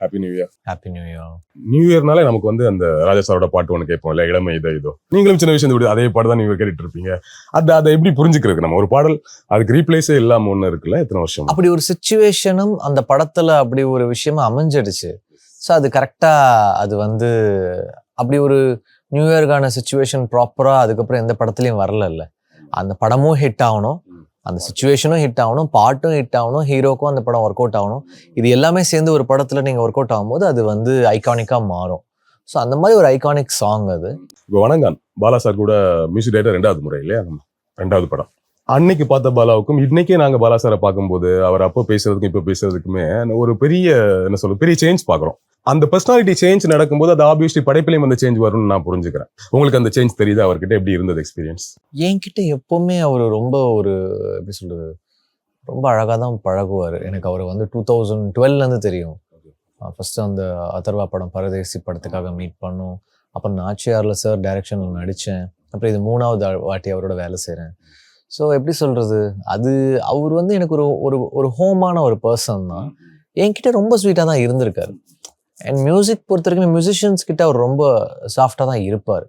Happy new year. Happy new year. New இயர்னாலே நமக்கு வந்து அந்த ராஜா சாரோட பாட்டு ஒன்று கேட்போம் இல்ல, இளமை இதோ. நீங்களும் சின்ன விஷயம் அதே பாட்டு தான் நீங்க கேட்டுட்டு இருப்பீங்க. அதை எப்படி புரிஞ்சுக்கிறது? நம்ம ஒரு பாடல் அதுக்கு ரீப்ளேஸே இல்லாம ஒண்ணு இருக்குல்ல, எத்தனை வருஷம் அப்படி ஒரு சிச்சுவேஷனும் அந்த படத்துல அப்படி ஒரு விஷயமா அமைஞ்சிடுச்சு. ஸோ அது கரெக்டா அது வந்து அப்படி ஒரு நியூ இயர்க்கான சிச்சுவேஷன் ப்ராப்பரா அதுக்கப்புறம் எந்த படத்துலயும் வரல. அந்த படமும் ஹிட் ஆகணும், அந்த சிச்சுவேஷனும் ஹிட் ஆகணும், பாட்டும் ஹிட் ஆகணும், ஹீரோக்கும் அந்த படம் ஒர்க் அவுட் ஆகணும். இது எல்லாமே சேர்ந்து ஒரு படத்துல நீங்க ஒர்க் அவுட் ஆகும்போது அது வந்து ஐகானிக்கா மாறும். ஸோ அந்த மாதிரி ஒரு ஐகானிக் சாங் அது. இப்போ வணங்கான் பாலா சார் கூட மியூசிக் டைரக்டர் 2வது முறை இல்லையா, 2வது படம். அன்னைக்கு பார்த்த பாலாவுக்கும் இன்னைக்கே நாங்க பாலா சாரை பார்க்கும்போது அவர் அப்போ பேசுறதுக்கும் இப்போ பேசுறதுக்குமே ஒரு பெரிய பெரிய சேஞ்ச் பாக்குறோம். அந்த பர்சனாலிட்டி சேஞ்ச் நடக்கும்போது அது ஆப்வியஸ்லி படைப்பிலையும் அந்த சேஞ்ச் வரும்னு நான் புரிஞ்சுக்கிறேன். உங்களுக்கு அந்த சேஞ்ச் தெரியுது? அவர்கிட்ட எப்படி இருந்தது எக்ஸ்பீரியன்ஸ்? என்கிட்ட எப்பவுமே அவர் ரொம்ப ஒரு எப்படி சொல்றது, ரொம்ப அழகாக தான் பழகுவார். எனக்கு அவர் வந்து 2012 தெரியும். ஃபர்ஸ்ட் அந்த அதர்வா படம் பரதேசி படத்துக்காக மீட் பண்ணோம். அப்புறம் நாச்சியாரில் சார் டைரக்ஷனில் நடித்தேன். அப்புறம் இது 3வது வாட்டி அவரோட வேலை செய்கிறேன். ஸோ எப்படி சொல்கிறது, அது அவர் வந்து எனக்கு ஒரு ஒரு ஹோமான ஒரு பர்சன் தான். என்கிட்ட ரொம்ப ஸ்வீட்டாக தான் இருந்திருக்காரு. அண்ட் மியூசிக் பொறுத்த வரைக்கும் மியூசிஷியன்ஸ் கிட்ட அவர் ரொம்ப சாஃப்டாக தான் இருப்பார்.